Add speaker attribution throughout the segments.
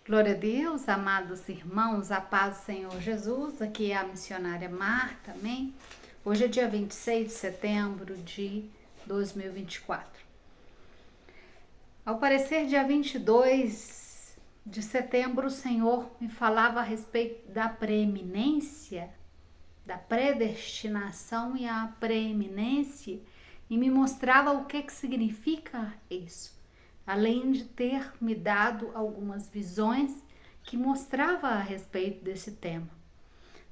Speaker 1: Glória a Deus, amados irmãos, a paz do Senhor Jesus, aqui é a missionária Marta, amém? Hoje é dia 26 de setembro de 2024. Ao parecer, dia 22 de setembro, o Senhor me falava a respeito da preeminência, da predestinação e a preeminência, e me mostrava o que significa isso. Além de ter me dado algumas visões que mostrava a respeito desse tema.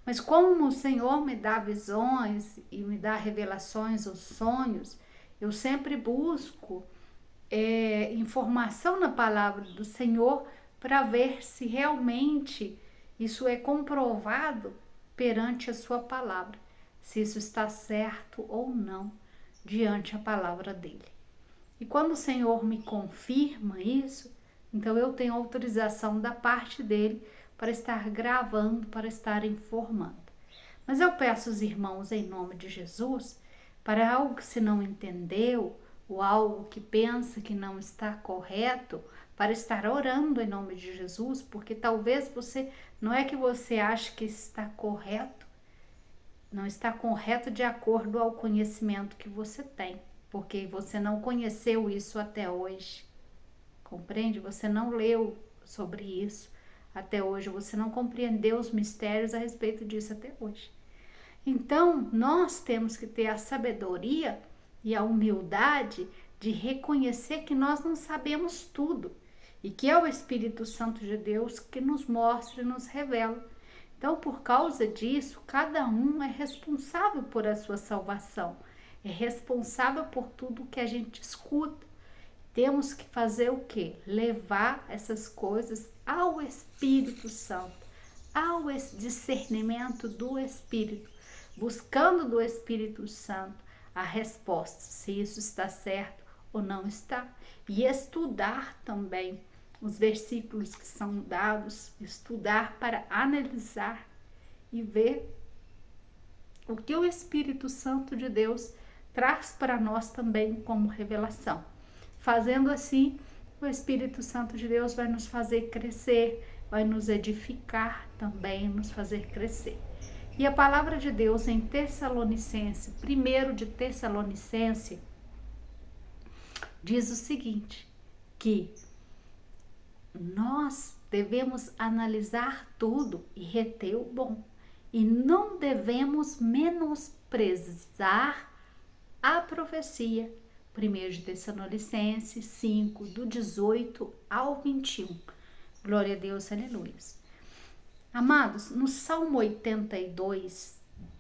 Speaker 1: Mas como o Senhor me dá visões e me dá revelações, os sonhos, eu sempre busco informação na palavra do Senhor para ver se realmente isso é comprovado perante a sua palavra, se isso está certo ou não diante a palavra dele. E quando o Senhor me confirma isso, então eu tenho autorização da parte dele para estar gravando, para estar informando. Mas eu peço aos irmãos, em nome de Jesus, para algo que se não entendeu, ou algo que pensa que não está correto, para estar orando em nome de Jesus, porque talvez não é que você acha que está correto, não está correto de acordo ao conhecimento que você tem. Porque você não conheceu isso até hoje, compreende? Você não leu sobre isso até hoje, você não compreendeu os mistérios a respeito disso até hoje. Então, nós temos que ter a sabedoria e a humildade de reconhecer que nós não sabemos tudo e que é o Espírito Santo de Deus que nos mostra e nos revela. Então, por causa disso, cada um é responsável por a sua salvação. É responsável por tudo que a gente escuta. Temos que fazer o quê? Levar essas coisas ao Espírito Santo, ao discernimento do Espírito, buscando do Espírito Santo a resposta, se isso está certo ou não está. E estudar também os versículos que são dados, estudar para analisar e ver o que o Espírito Santo de Deus traz para nós também como revelação. Fazendo assim, o Espírito Santo de Deus vai nos fazer crescer, vai nos edificar também, nos fazer crescer. E a palavra de Deus em Tessalonicense, 1 de Tessalonicense, diz o seguinte, que nós devemos analisar tudo e reter o bom. E não devemos menosprezar a profecia, 1 de Tessalonicenses 5, do 18 ao 21. Glória a Deus, aleluia. Amados, no Salmo 82,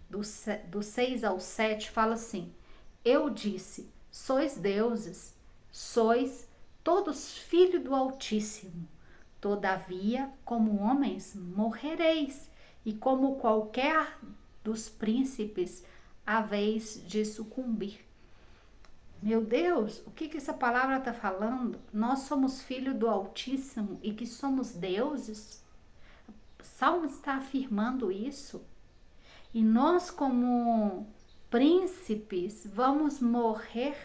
Speaker 1: do 6 ao 7, fala assim: Eu disse, sois deuses, sois todos filhos do Altíssimo. Todavia, como homens, morrereis, e como qualquer dos príncipes, a vez de sucumbir. Meu Deus, o que essa palavra está falando? Nós somos filhos do Altíssimo e que somos deuses? O Salmo está afirmando isso. E nós, como príncipes, vamos morrer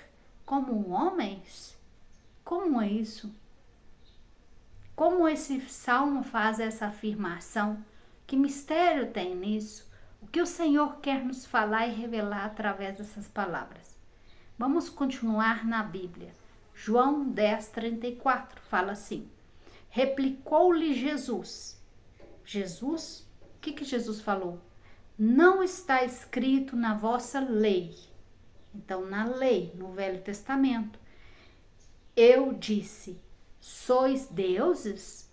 Speaker 1: como homens? Como é isso? Como esse Salmo faz essa afirmação? Que mistério tem nisso? O que o Senhor quer nos falar e revelar através dessas palavras? Vamos continuar na Bíblia. João 10:34 fala assim: Replicou-lhe Jesus. Jesus? O que Jesus falou? Não está escrito na vossa lei. Então, na lei, no Velho Testamento, eu disse, sois deuses?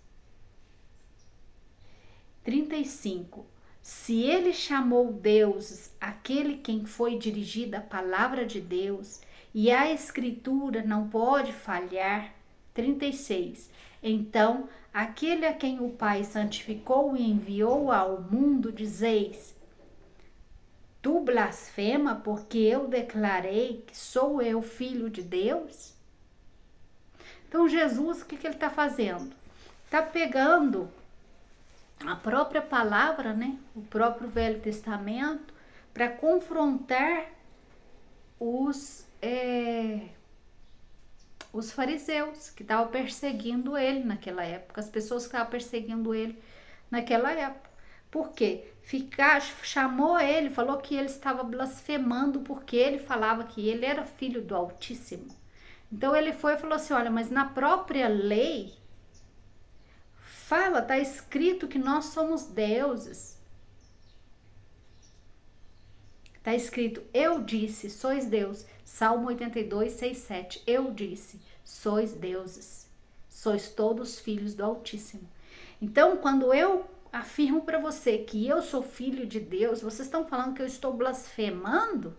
Speaker 1: 35. Se ele chamou deuses aquele quem foi dirigida a palavra de Deus, e a escritura não pode falhar. 36. Então, aquele a quem o Pai santificou e enviou ao mundo, dizeis, tu blasfema porque eu declarei que sou eu filho de Deus? Então, Jesus, o que ele está fazendo? Está pegando a própria palavra, né? O próprio Velho Testamento, para confrontar Os fariseus que estavam perseguindo ele naquela época, as pessoas que estavam perseguindo ele naquela época. Por quê? Chamou ele, falou que ele estava blasfemando porque ele falava que ele era filho do Altíssimo. Então ele foi e falou assim, olha, mas na própria lei fala, está escrito que nós somos deuses. Está escrito, eu disse, sois Deus. Salmo 82, 6, 7. Eu disse, sois deuses. Sois todos filhos do Altíssimo. Então, quando eu afirmo para você que eu sou filho de Deus, vocês estão falando que eu estou blasfemando?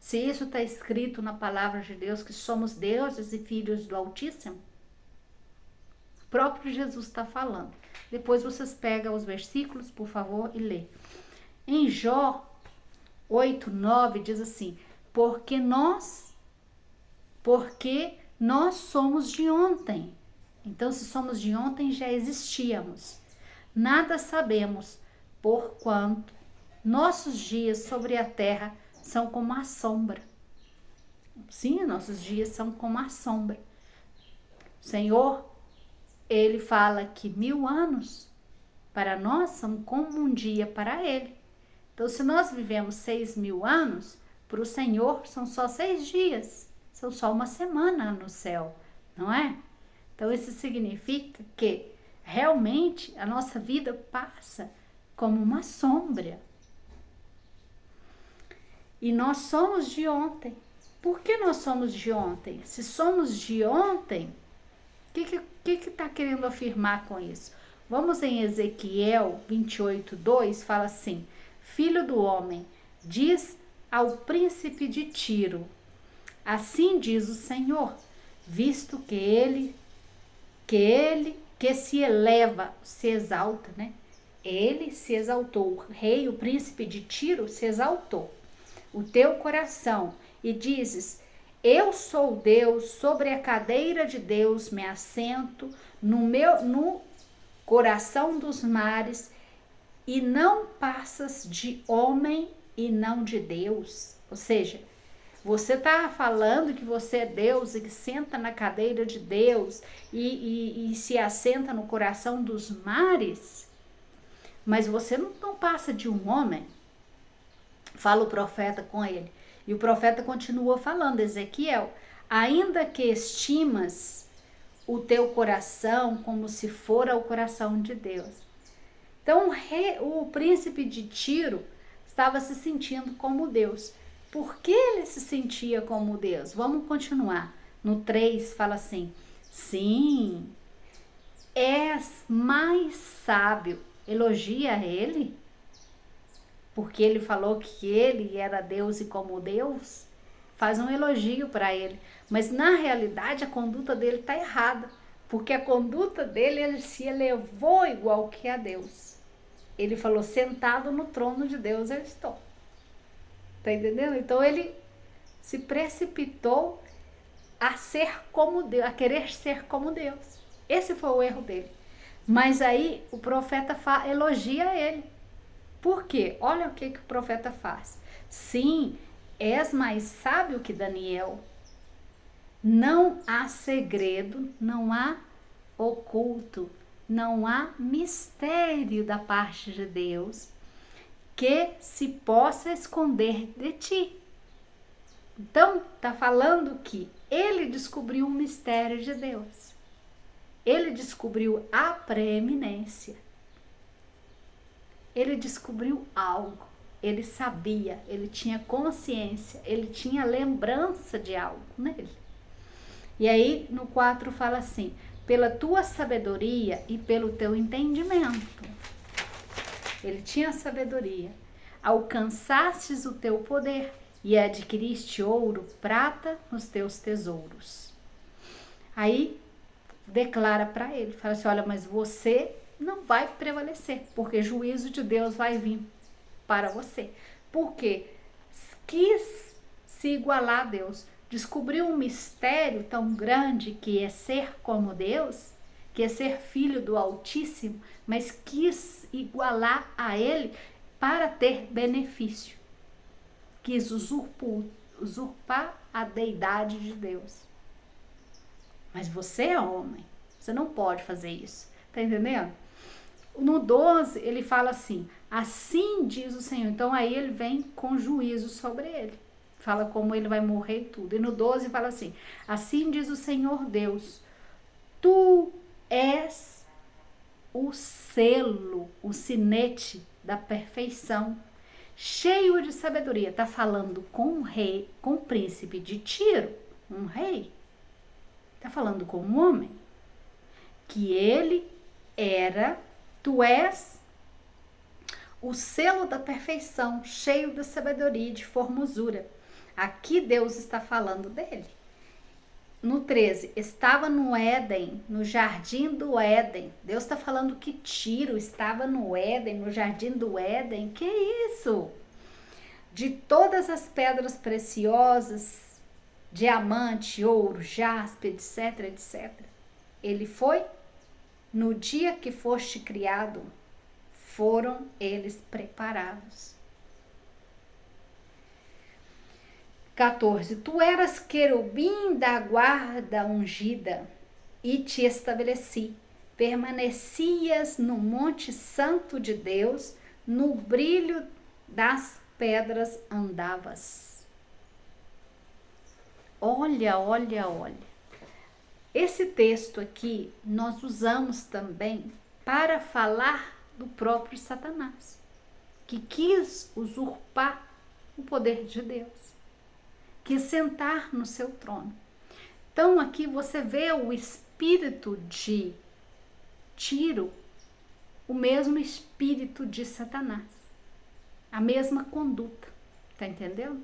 Speaker 1: Se isso está escrito na palavra de Deus, que somos deuses e filhos do Altíssimo? O próprio Jesus está falando. Depois vocês pegam os versículos, por favor, e lê. Em Jó 8, 9 diz assim, porque nós somos de ontem. Então, se somos de ontem, já existíamos. Nada sabemos, porquanto nossos dias sobre a terra são como a sombra. Sim, nossos dias são como a sombra. O Senhor, ele fala que 1000 anos para nós são como um dia para ele. Então, se nós vivemos 6.000 anos, para o Senhor são só 6 dias, são só uma semana no céu, não é? Então, isso significa que realmente a nossa vida passa como uma sombra. E nós somos de ontem. Por que nós somos de ontem? Se somos de ontem, o que está querendo afirmar com isso? Vamos em Ezequiel 28, 2, fala assim, Filho do homem, diz ao príncipe de Tiro, assim diz o Senhor, visto que se eleva, se exalta, né? Ele se exaltou, o rei, o príncipe de Tiro se exaltou, o teu coração, e dizes, eu sou Deus, sobre a cadeira de Deus me assento, no coração dos mares, e não passas de homem e não de Deus. Ou seja, você está falando que você é Deus e que senta na cadeira de Deus e se assenta no coração dos mares, mas você não passa de um homem. Fala o profeta com ele. E o profeta continua falando, Ezequiel, ainda que estimas o teu coração como se fora o coração de Deus. Então o príncipe de Tiro estava se sentindo como Deus. Por que ele se sentia como Deus? Vamos continuar. No 3 fala assim, sim, és mais sábio. Elogia ele, porque ele falou que ele era Deus e como Deus, faz um elogio para ele. Mas na realidade a conduta dele está errada, porque a conduta dele, ele se elevou igual que a Deus. Ele falou, sentado no trono de Deus eu estou. Tá entendendo? Então ele se precipitou a ser como Deus, a querer ser como Deus. Esse foi o erro dele. Mas aí o profeta elogia ele. Por quê? Olha o que o profeta faz. Sim, és mais sábio que Daniel. Não há segredo, não há oculto, não há mistério da parte de Deus que se possa esconder de ti. Então, está falando que ele descobriu o mistério de Deus. Ele descobriu a preeminência. Ele descobriu algo. Ele sabia, ele tinha consciência, ele tinha lembrança de algo nele. E aí, no 4 fala assim, pela tua sabedoria e pelo teu entendimento. Ele tinha sabedoria. Alcançastes o teu poder e adquiriste ouro, prata nos teus tesouros. Aí declara para ele, fala assim, olha, mas você não vai prevalecer, porque juízo de Deus vai vir para você. Porque quis se igualar a Deus, descobriu um mistério tão grande que é ser como Deus, que é ser filho do Altíssimo, mas quis igualar a ele para ter benefício. Quis usurpar a deidade de Deus. Mas você é homem, você não pode fazer isso. Tá entendendo? No 12, ele fala assim, assim diz o Senhor. Então aí ele vem com juízo sobre ele. Fala como ele vai morrer e tudo. E no 12 fala assim, assim diz o Senhor Deus, tu és o selo, o sinete da perfeição, cheio de sabedoria. Tá falando com um rei, com o príncipe de Tiro, um rei. Tá falando com um homem. Que ele era, tu és o selo da perfeição, cheio de sabedoria e de formosura. Aqui Deus está falando dele. No 13, estava no Éden, no jardim do Éden. Deus está falando que Tiro estava no Éden, no jardim do Éden. Que isso? De todas as pedras preciosas, diamante, ouro, jaspe, etc, etc. Ele foi, no dia que foste criado, foram eles preparados. 14. Tu eras querubim da guarda ungida e te estabeleci. Permanecias no monte santo de Deus, no brilho das pedras andavas. Olha, olha, olha. Esse texto aqui nós usamos também para falar do próprio Satanás, que quis usurpar o poder de Deus. Quis sentar no seu trono. Então aqui você vê o espírito de Tiro, o mesmo espírito de Satanás, a mesma conduta, tá entendendo?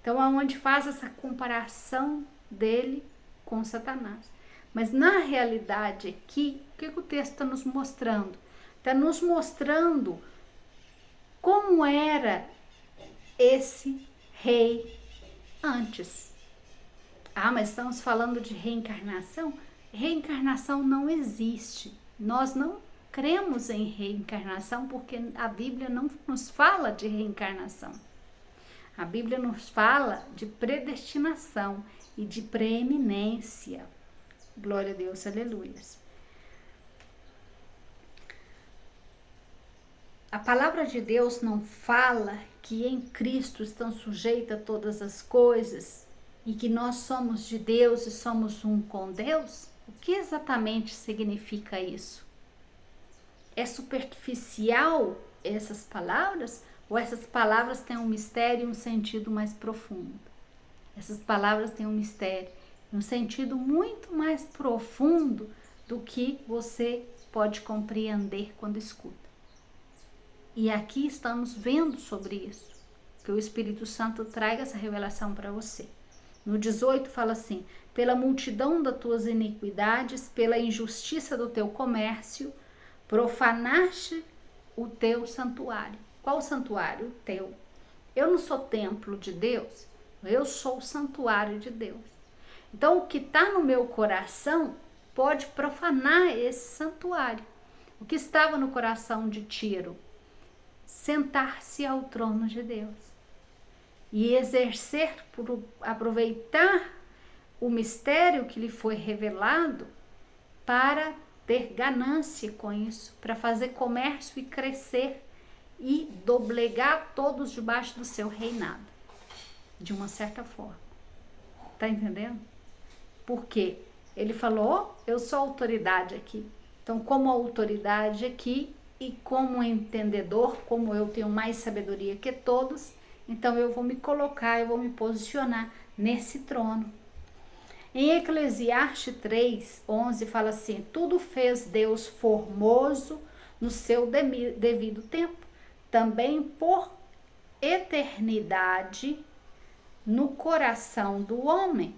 Speaker 1: Então aonde faz essa comparação dele com Satanás. Mas na realidade aqui, o que o texto está nos mostrando? Está nos mostrando como era esse rei antes. Ah, mas estamos falando de reencarnação? Reencarnação não existe. Nós não cremos em reencarnação porque a Bíblia não nos fala de reencarnação. A Bíblia nos fala de predestinação e de preeminência. Glória a Deus, aleluia. A palavra de Deus não fala que em Cristo estão sujeitas todas as coisas e que nós somos de Deus e somos um com Deus? O que exatamente significa isso? É superficial essas palavras ou essas palavras têm um mistério e um sentido mais profundo? Essas palavras têm um mistério e um sentido muito mais profundo do que você pode compreender quando escuta. E aqui estamos vendo sobre isso, que o Espírito Santo traga essa revelação para você. No 18 fala assim, pela multidão das tuas iniquidades, pela injustiça do teu comércio, profanaste o teu santuário. Qual santuário? O teu. Eu não sou templo de Deus, eu sou o santuário de Deus. Então o que está no meu coração pode profanar esse santuário. O que estava no coração de Tiro? Sentar-se ao trono de Deus e exercer, por aproveitar o mistério que lhe foi revelado para ter ganância com isso, para fazer comércio e crescer e doblegar todos debaixo do seu reinado, de uma certa forma. Tá entendendo? Porque ele falou, eu sou autoridade aqui. Então, como autoridade aqui, e como entendedor, como eu tenho mais sabedoria que todos, então eu vou me colocar, eu vou me posicionar nesse trono. Em Eclesiastes 3:11 fala assim, tudo fez Deus formoso no seu devido tempo, também por eternidade no coração do homem.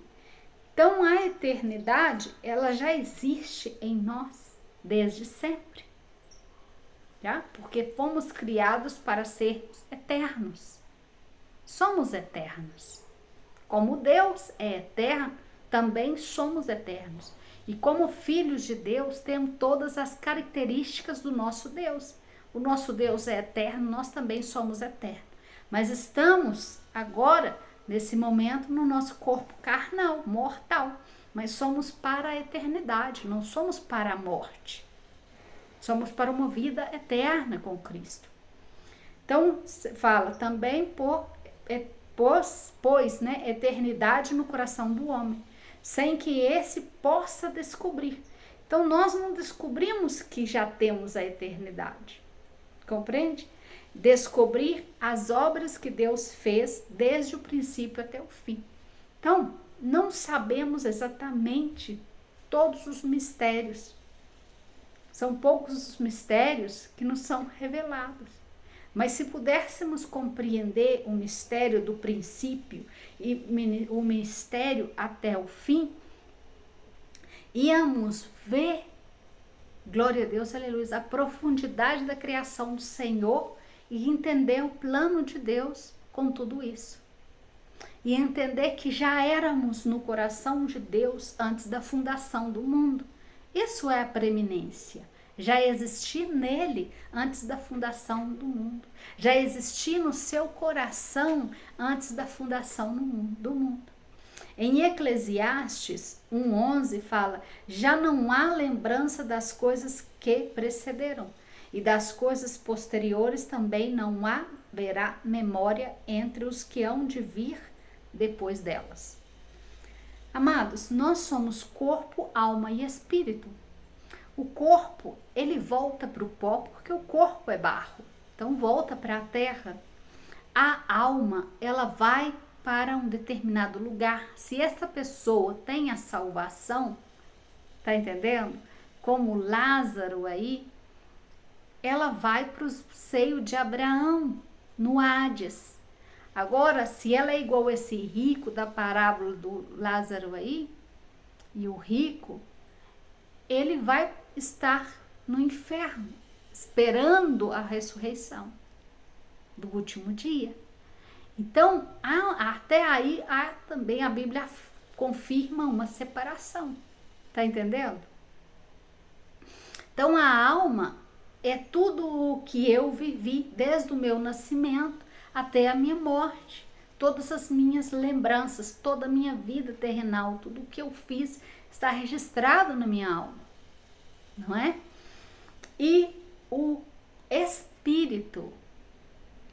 Speaker 1: Então a eternidade, ela já existe em nós desde sempre. Porque fomos criados para sermos eternos. Somos eternos. Como Deus é eterno, também somos eternos. E como filhos de Deus, temos todas as características do nosso Deus. O nosso Deus é eterno, nós também somos eternos. Mas estamos agora, nesse momento, no nosso corpo carnal, mortal. mas somos para a eternidade, não somos para a morte. Somos para uma vida eterna com Cristo. Então, fala também pois, né, eternidade no coração do homem, sem que esse possa descobrir. Então, nós não descobrimos que já temos a eternidade. Compreende? Descobrir as obras que Deus fez desde o princípio até o fim. Então, não sabemos exatamente todos os mistérios. São poucos os mistérios que nos são revelados. Mas se pudéssemos compreender o mistério do princípio e o mistério até o fim, íamos ver, glória a Deus, aleluia, a profundidade da criação do Senhor e entender o plano de Deus com tudo isso. E entender que já éramos no coração de Deus antes da fundação do mundo. Isso é a preeminência. Já existir nele antes da fundação do mundo. Já existir no seu coração antes da fundação do mundo. Em Eclesiastes 1:11 fala: já não há lembrança das coisas que precederam, e das coisas posteriores também não haverá memória entre os que hão de vir depois delas. Amados, nós somos corpo, alma e espírito. O corpo, ele volta para o pó porque o corpo é barro. Então volta para a terra. A alma, ela vai para um determinado lugar. Se essa pessoa tem a salvação, tá entendendo? Como Lázaro aí, ela vai para o seio de Abraão, no Hades. Agora, se ela é igual esse rico da parábola do Lázaro aí, e o rico, ele vai estar no inferno, esperando a ressurreição do último dia. Então, até aí, também a Bíblia confirma uma separação. Tá entendendo? Então, a alma é tudo o que eu vivi desde o meu nascimento até a minha morte. Todas as minhas lembranças, toda a minha vida terrenal, tudo o que eu fiz está registrado na minha alma. Não é? E o espírito,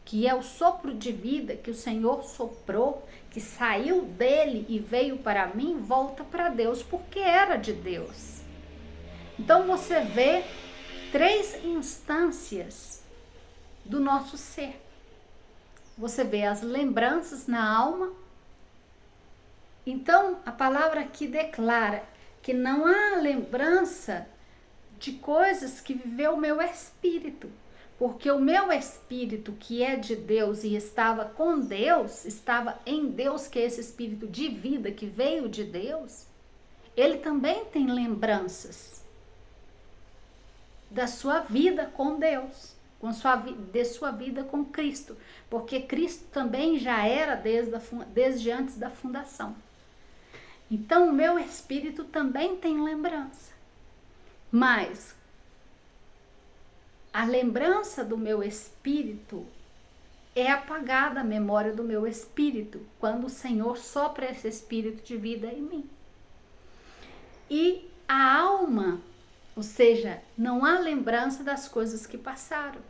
Speaker 1: que é o sopro de vida que o Senhor soprou, que saiu dele e veio para mim, volta para Deus, porque era de Deus. Então você vê 3 instâncias do nosso ser. Você vê as lembranças na alma. Então a palavra aqui declara que não há lembrança de coisas que viveu o meu espírito, porque o meu espírito, que é de Deus e estava com Deus, estava em Deus, que é esse espírito de vida que veio de Deus, ele também tem lembranças da sua vida com Deus, de sua vida com Cristo, porque Cristo também já era desde antes da fundação. Então o meu espírito também tem lembrança. Mas a lembrança do meu espírito é apagada, a memória do meu espírito, quando o Senhor sopra esse espírito de vida em mim. E a alma, ou seja, não há lembrança das coisas que passaram.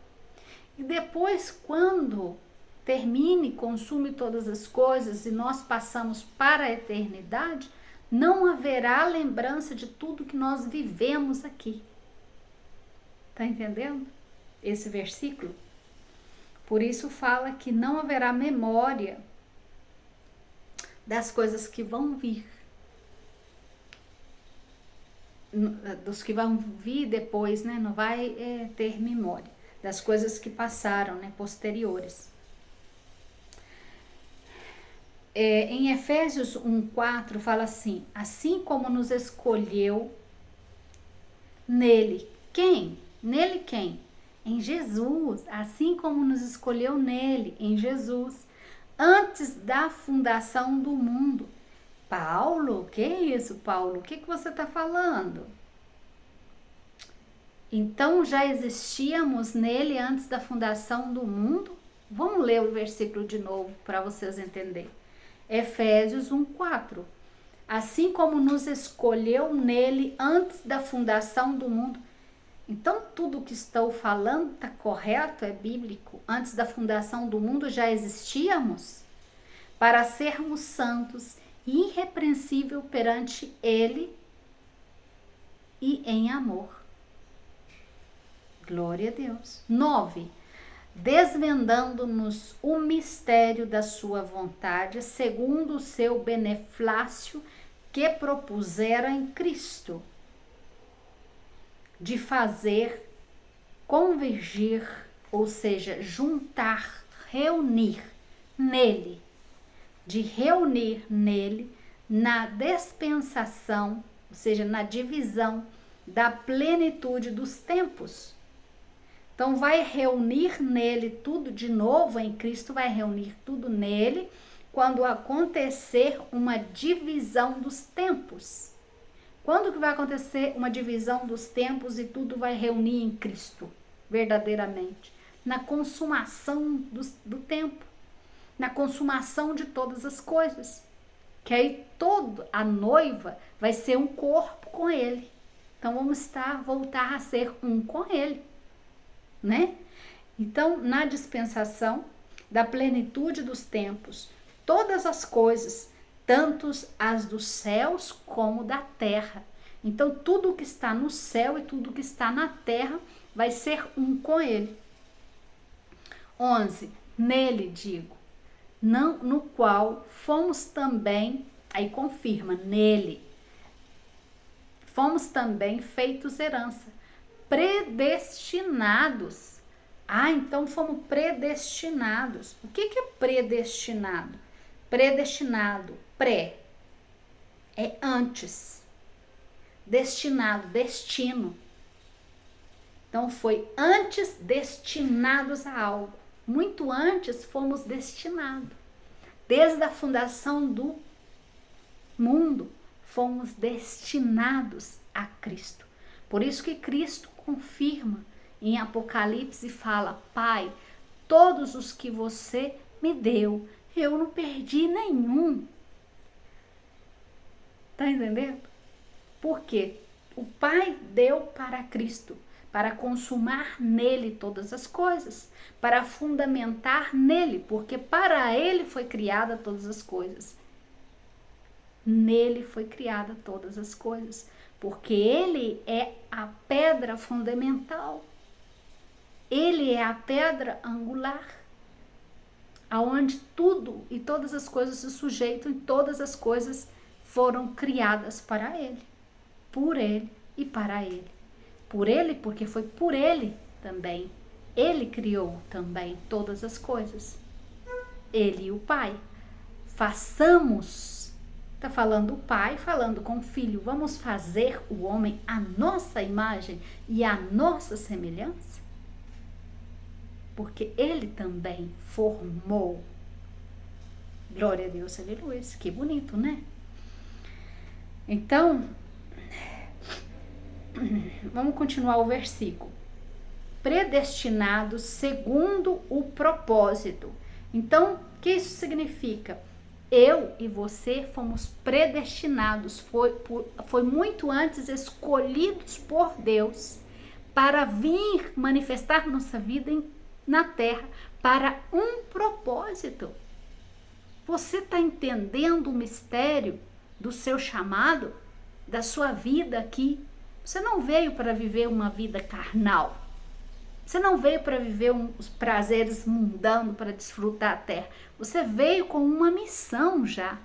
Speaker 1: E depois, quando termine, consume todas as coisas e nós passamos para a eternidade, não haverá lembrança de tudo que nós vivemos aqui. Tá entendendo esse versículo? Por isso fala que não haverá memória das coisas que vão vir. Dos que vão vir depois, né? Não vai ter memória das coisas que passaram, né? Posteriores. Em Efésios 1:4 fala assim: assim como nos escolheu nele. Quem? Nele quem? Em Jesus. Assim como nos escolheu nele, em Jesus, antes da fundação do mundo. Paulo? Que isso, Paulo? O que você está falando? Então já existíamos nele antes da fundação do mundo? Vamos ler o versículo de novo para vocês entenderem. Efésios 1:4. assim como nos escolheu nele antes da fundação do mundo. Então, tudo que estou falando está correto, é bíblico. Antes da fundação do mundo já existíamos para sermos santos e irrepreensível perante Ele e em amor. Glória a Deus. 9. Desvendando-nos o mistério da sua vontade, segundo o seu beneplácito que propusera em Cristo, de fazer convergir, ou seja, juntar, reunir nele, de reunir nele na dispensação, ou seja, na divisão da plenitude dos tempos. Então vai reunir nele tudo de novo, em Cristo vai reunir tudo nele, quando acontecer uma divisão dos tempos. Quando que vai acontecer uma divisão dos tempos e tudo vai reunir em Cristo, verdadeiramente? Na consumação do tempo, na consumação de todas as coisas. Que aí a noiva vai ser um corpo com ele. Então vamos voltar a ser um com ele, né? Então, na dispensação da plenitude dos tempos, todas as coisas, tanto as dos céus como da terra. Então, tudo que está no céu e tudo que está na terra vai ser um com ele. 11. Nele, digo, não, no qual fomos também, aí confirma, nele, fomos também feitos herança, predestinados. Então fomos predestinados. O que é predestinado? Predestinado, pré, é antes. Destinado, destino. Então foi antes destinados a algo. Muito antes fomos destinados. Desde a fundação do mundo, fomos destinados a Cristo. Por isso que Cristo confirma em Apocalipse e fala: Pai, todos os que você me deu, eu não perdi nenhum. Tá entendendo? Porque o Pai deu para Cristo, para consumar nele todas as coisas, para fundamentar nele, porque para ele foi criada todas as coisas. Nele foi criada todas as coisas, porque ele é a pedra fundamental. Ele é a pedra angular, aonde tudo e todas as coisas se sujeitam e todas as coisas foram criadas para ele, por ele e para ele. Por ele, porque foi por ele também. Ele criou também todas as coisas. Ele e o Pai. Façamos, está falando o Pai, falando com o Filho, vamos fazer o homem à nossa imagem e à nossa semelhança? Porque ele também formou. Glória a Deus, aleluia. Que bonito, né? Então, vamos continuar o versículo. Predestinados segundo o propósito. Então, o que isso significa? Eu e você fomos predestinados, foi muito antes escolhidos por Deus para vir manifestar nossa vida na terra para um propósito. Você está entendendo o mistério do seu chamado, da sua vida aqui? Você não veio para viver uma vida carnal. Você não veio para viver os prazeres mundanos, para desfrutar a terra. Você veio com uma missão já,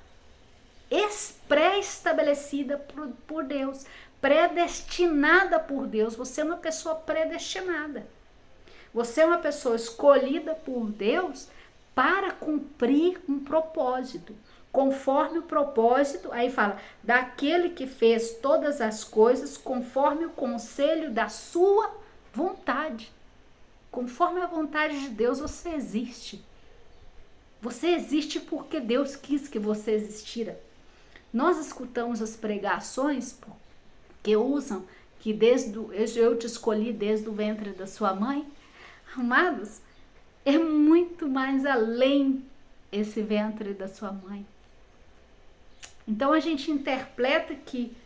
Speaker 1: pré-estabelecida por Deus, predestinada por Deus. Você é uma pessoa predestinada. Você é uma pessoa escolhida por Deus para cumprir um propósito. Conforme o propósito, aí fala, daquele que fez todas as coisas conforme o conselho da sua vontade. Conforme a vontade de Deus, você existe. Você existe porque Deus quis que você existira. Nós escutamos as pregações que usam que eu te escolhi desde o ventre da sua mãe. Amados, é muito mais além esse ventre da sua mãe. Então a gente interpreta que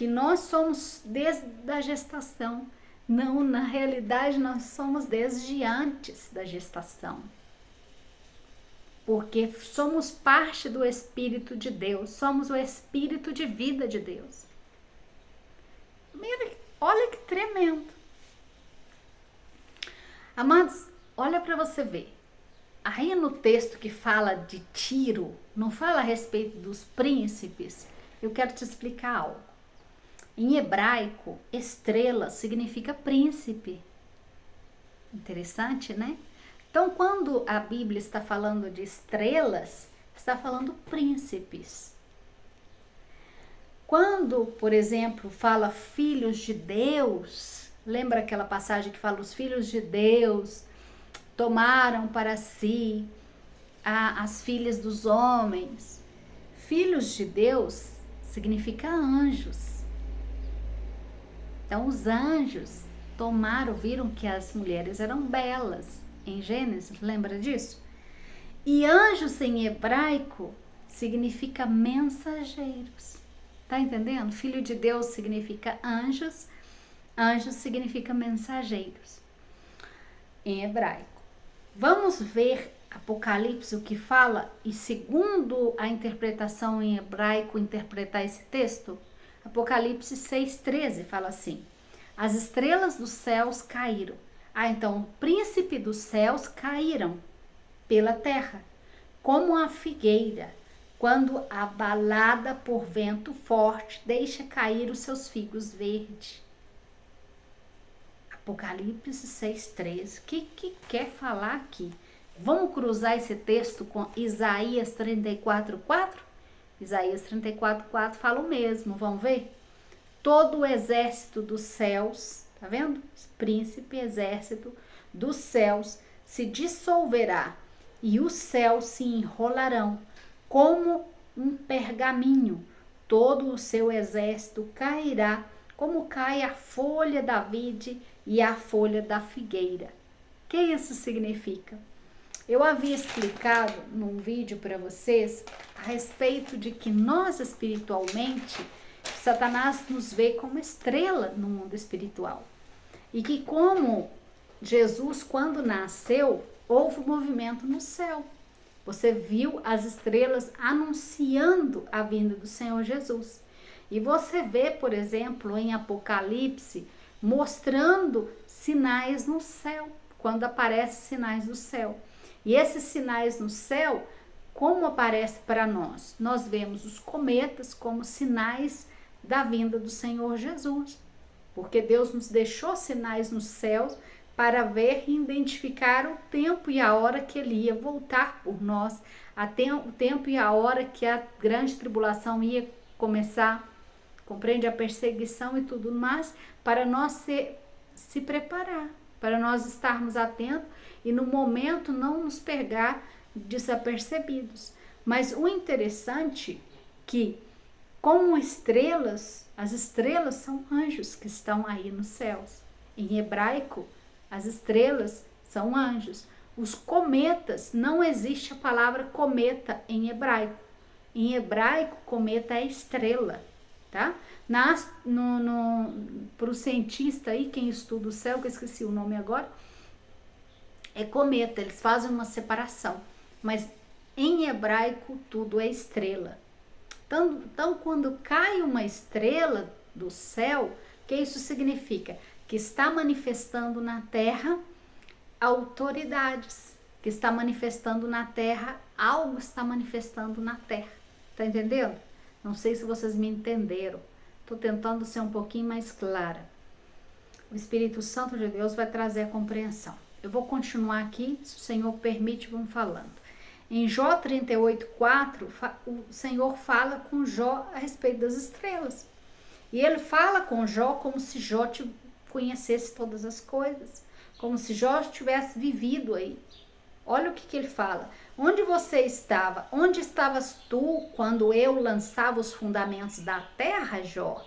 Speaker 1: nós somos desde a gestação. Não, na realidade nós somos desde antes da gestação. Porque somos parte do Espírito de Deus, somos o Espírito de vida de Deus. Olha que tremendo. Amados, olha para você ver. Aí no texto que fala de Tiro, não fala a respeito dos príncipes, eu quero te explicar algo. Em hebraico, estrela significa príncipe. Interessante, né? Então, quando a Bíblia está falando de estrelas, está falando príncipes. Quando, por exemplo, fala filhos de Deus, lembra aquela passagem que fala os filhos de Deus tomaram para si as filhas dos homens? Filhos de Deus significa anjos. Então, os anjos viram que as mulheres eram belas. Em Gênesis, lembra disso? E anjos em hebraico significa mensageiros. Tá entendendo? Filho de Deus significa anjos, anjos significa mensageiros em hebraico. Vamos ver Apocalipse, o que fala, e segundo a interpretação em hebraico, interpretar esse texto. Apocalipse 6,13 fala assim: as estrelas dos céus caíram. Então, o príncipe dos céus caíram pela terra, como a figueira, quando abalada por vento forte, deixa cair os seus figos verdes. Apocalipse 6,13. O que quer falar aqui? Vamos cruzar esse texto com Isaías 34,4? Isaías 34,4 fala o mesmo, vamos ver? Todo o exército dos céus, tá vendo? Príncipe, exército dos céus se dissolverá e os céus se enrolarão como um pergaminho. Todo o seu exército cairá como cai a folha da vide e a folha da figueira. O que isso significa? Eu havia explicado num vídeo para vocês a respeito de que nós espiritualmente, Satanás nos vê como estrela no mundo espiritual. E que como Jesus, quando nasceu, houve um movimento no céu. Você viu as estrelas anunciando a vinda do Senhor Jesus. E você vê, por exemplo, em Apocalipse, mostrando sinais no céu, quando aparecem sinais no céu. E esses sinais no céu, como aparece para nós? Nós vemos os cometas como sinais da vinda do Senhor Jesus. Porque Deus nos deixou sinais nos céus para ver e identificar o tempo e a hora que Ele ia voltar por nós, o tempo e a hora que a grande tribulação ia começar, compreende? A perseguição e tudo mais, para nós se preparar, para nós estarmos atentos e no momento não nos pegar desapercebidos. Mas o interessante que, como estrelas, as estrelas são anjos que estão aí nos céus. Em hebraico, as estrelas são anjos. Os cometas, não existe a palavra cometa em hebraico. Em hebraico, cometa é estrela, tá? Para o cientista aí, quem estuda o céu, que eu esqueci o nome agora, é cometa, eles fazem uma separação. Mas em hebraico, tudo é estrela. Então, quando cai uma estrela do céu, o que isso significa? Que está manifestando na terra autoridades, que está manifestando na terra, algo está manifestando na terra. Tá entendendo? Não sei se vocês me entenderam. Estou tentando ser um pouquinho mais clara. O Espírito Santo de Deus vai trazer a compreensão. Eu vou continuar aqui, se o Senhor permite, vamos falando. Em Jó 38,4, o Senhor fala com Jó a respeito das estrelas. E ele fala com Jó como se Jó conhecesse todas as coisas, como se Jó tivesse vivido aí. Olha o que ele fala. Onde você estava? Onde estavas tu quando eu lançava os fundamentos da terra, Jó?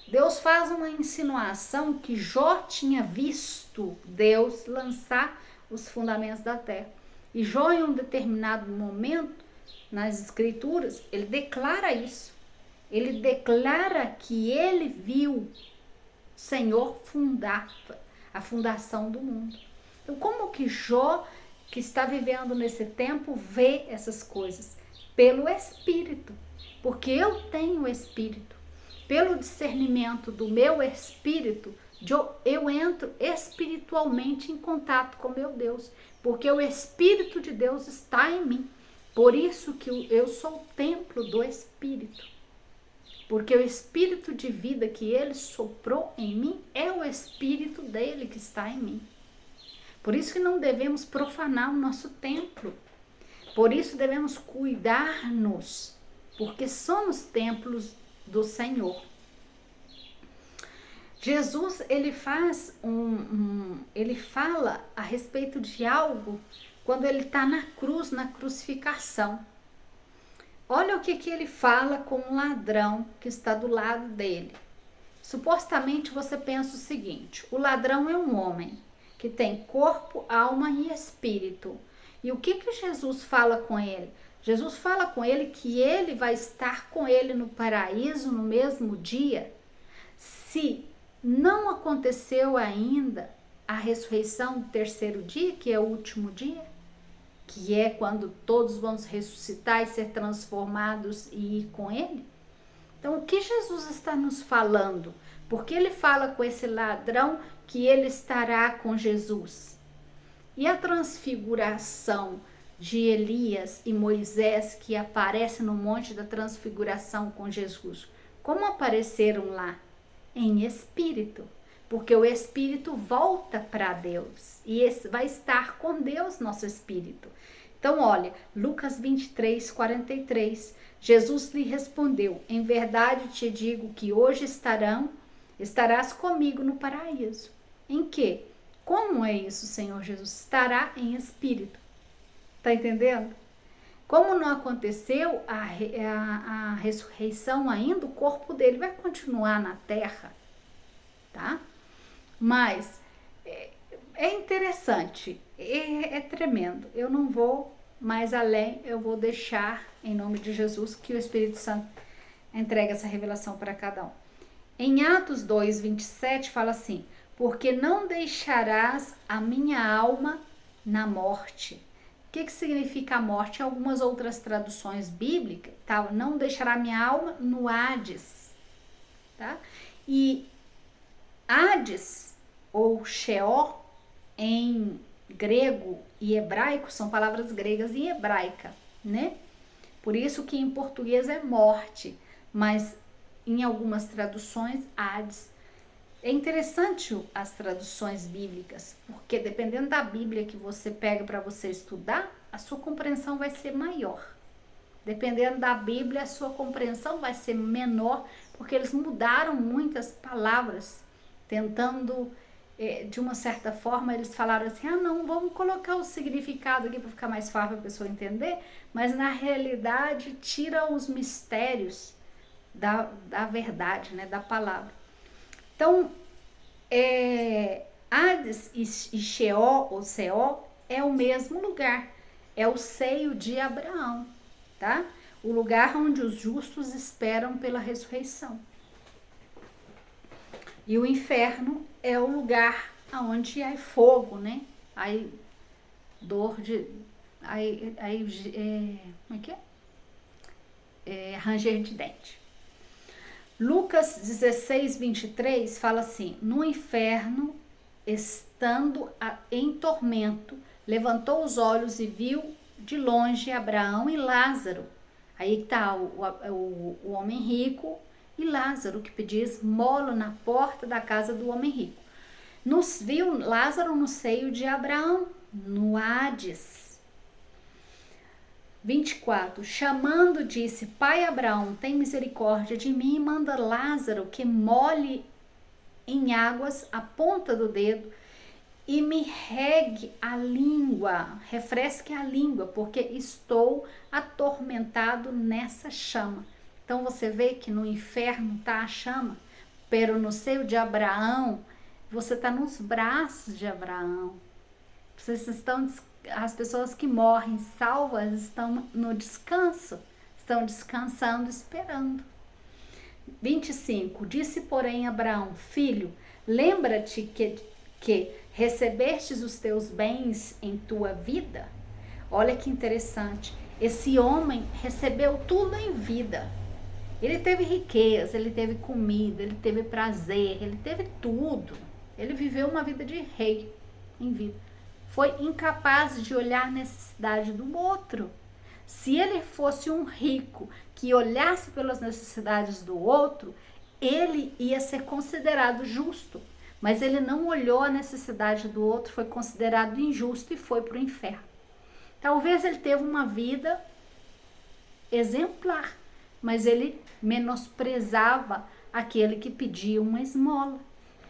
Speaker 1: Deus faz uma insinuação que Jó tinha visto Deus lançar os fundamentos da terra. E Jó, em um determinado momento, nas escrituras, ele declara isso. Ele declara que ele viu o Senhor fundar a fundação do mundo. Então, como que Jó, que está vivendo nesse tempo, vê essas coisas? Pelo Espírito, porque eu tenho o Espírito. Pelo discernimento do meu Espírito, eu entro espiritualmente em contato com meu Deus, porque o Espírito de Deus está em mim. Por isso que eu sou o templo do Espírito, porque o Espírito de vida que ele soprou em mim é o Espírito dele que está em mim. Por isso que não devemos profanar o nosso templo, por isso devemos cuidar-nos, porque somos templos do Senhor. Jesus, ele fala a respeito de algo quando ele está na cruz, na crucificação. Olha o que ele fala com um ladrão que está do lado dele. Supostamente você pensa o seguinte: o ladrão é um homem que tem corpo, alma e espírito. E o que Jesus fala com ele? Jesus fala com ele que ele vai estar com ele no paraíso no mesmo dia. Se não aconteceu ainda a ressurreição do terceiro dia, que é o último dia, que é quando todos vão ressuscitar e ser transformados e ir com ele. Então, o que Jesus está nos falando? Porque ele fala com esse ladrão que ele estará com Jesus. E a transfiguração de Elias e Moisés, que aparece no Monte da Transfiguração com Jesus, como apareceram lá? Em espírito, porque o espírito volta para Deus e esse vai estar com Deus, nosso espírito. Então, olha, Lucas 23, 43, Jesus lhe respondeu: em verdade te digo que hoje estarás comigo no paraíso. Em quê? Como é isso, Senhor Jesus? Estará em espírito. Tá entendendo? Como não aconteceu a ressurreição ainda, o corpo dele vai continuar na terra, tá? Mas é interessante, é tremendo. Eu não vou mais além, eu vou deixar, em nome de Jesus, que o Espírito Santo entregue essa revelação para cada um. Em Atos 2, 27, fala assim: porque não deixarás a minha alma na morte. O que significa a morte? Em algumas outras traduções bíblicas, tá? Não deixará minha alma no Hades, tá? E Hades ou Sheol em grego e hebraico são palavras gregas e hebraica, né? Por isso que em português é morte, mas em algumas traduções Hades. É interessante as traduções bíblicas, porque dependendo da Bíblia que você pega para você estudar, a sua compreensão vai ser maior. Dependendo da Bíblia, a sua compreensão vai ser menor, porque eles mudaram muitas palavras, tentando, de uma certa forma, eles falaram assim: não, vamos colocar o significado aqui para ficar mais fácil para a pessoa entender, mas na realidade tira os mistérios da verdade, né, da palavra. Então, Hades e Sheol, ou Seol, é o mesmo lugar. É o seio de Abraão, tá? O lugar onde os justos esperam pela ressurreição. E o inferno é o lugar onde há fogo, né? Aí, dor de... como é que é? Ranger de dente. Lucas 16, 23 fala assim: no inferno, estando em tormento, levantou os olhos e viu de longe Abraão e Lázaro. Aí está o homem rico e Lázaro, que pedia esmola na porta da casa do homem rico. Viu Lázaro no seio de Abraão, no Hades. 24, chamando, disse: Pai Abraão, tem misericórdia de mim e manda Lázaro que molhe em águas a ponta do dedo e me regue a língua, refresque a língua, porque estou atormentado nessa chama. Então você vê que no inferno está a chama, pero no seio de Abraão, você está nos braços de Abraão. Vocês estão as pessoas que morrem salvas estão no descanso, estão descansando, esperando. 25. Disse, porém, Abraão: filho, lembra-te que recebestes os teus bens em tua vida. Olha que interessante. Esse homem recebeu tudo em vida. Ele teve riqueza, ele teve comida, ele teve prazer, ele teve tudo. Ele viveu uma vida de rei em vida. Foi incapaz de olhar a necessidade do outro. Se ele fosse um rico que olhasse pelas necessidades do outro, ele ia ser considerado justo. Mas ele não olhou a necessidade do outro, foi considerado injusto e foi para o inferno. Talvez ele teve uma vida exemplar, mas ele menosprezava aquele que pedia uma esmola.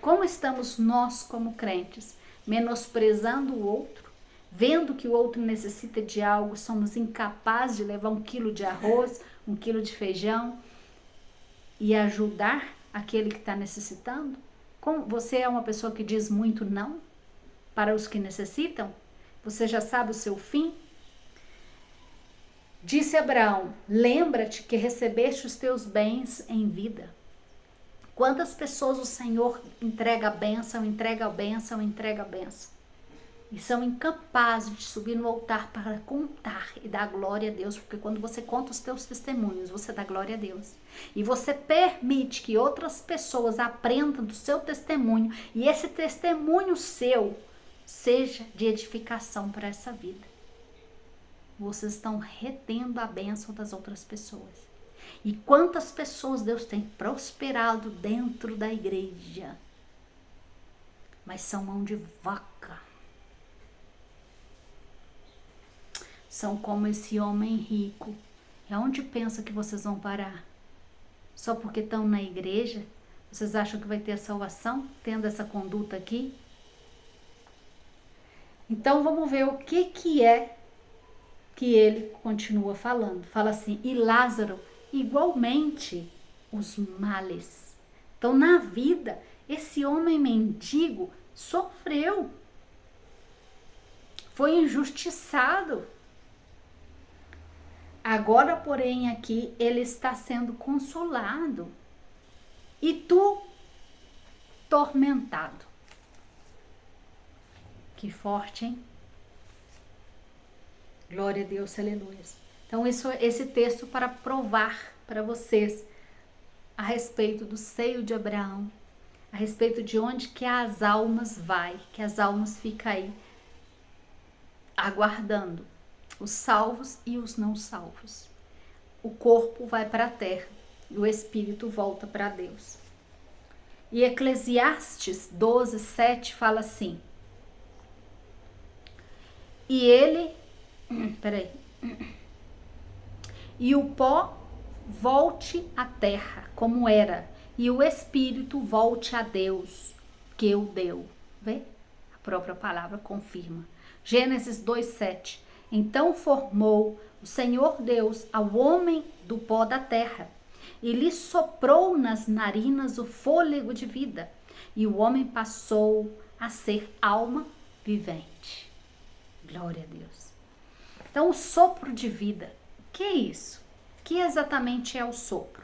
Speaker 1: Como estamos nós como crentes? Menosprezando o outro, vendo que o outro necessita de algo, somos incapazes de levar 1 quilo de arroz, 1 quilo de feijão e ajudar aquele que está necessitando? Como você é uma pessoa que diz muito não para os que necessitam? Você já sabe o seu fim? Disse Abraão: lembra-te que recebeste os teus bens em vida. Quantas pessoas o Senhor entrega a bênção, entrega a bênção, entrega a bênção, e são incapazes de subir no altar para contar e dar glória a Deus, porque quando você conta os teus testemunhos, você dá glória a Deus. E você permite que outras pessoas aprendam do seu testemunho, e esse testemunho seu seja de edificação para essa vida. Vocês estão retendo a bênção das outras pessoas. E quantas pessoas Deus tem prosperado dentro da igreja, mas são mão de vaca. São como esse homem rico. E aonde pensa que vocês vão parar? Só porque estão na igreja? Vocês acham que vai ter a salvação tendo essa conduta aqui? Então vamos ver o que é que ele continua falando. Fala assim: e Lázaro igualmente os males. Então na vida esse homem mendigo sofreu, foi injustiçado. Agora, porém, aqui ele está sendo consolado. E tu, tormentado. Que forte, hein? Glória a Deus, aleluia. Então, esse texto para provar para vocês a respeito do seio de Abraão, a respeito de onde que as almas vai, que as almas ficam aí aguardando. Os salvos e os não salvos. O corpo vai para a terra e o espírito volta para Deus. E Eclesiastes 12:7 fala assim: e o pó volte à terra como era, e o espírito volte a Deus que o deu. Vê? A própria palavra confirma. Gênesis 2:7. Então formou o Senhor Deus ao homem do pó da terra, e lhe soprou nas narinas o fôlego de vida, e o homem passou a ser alma vivente. Glória a Deus. Então, o sopro de vida, o que é isso? O que exatamente é o sopro?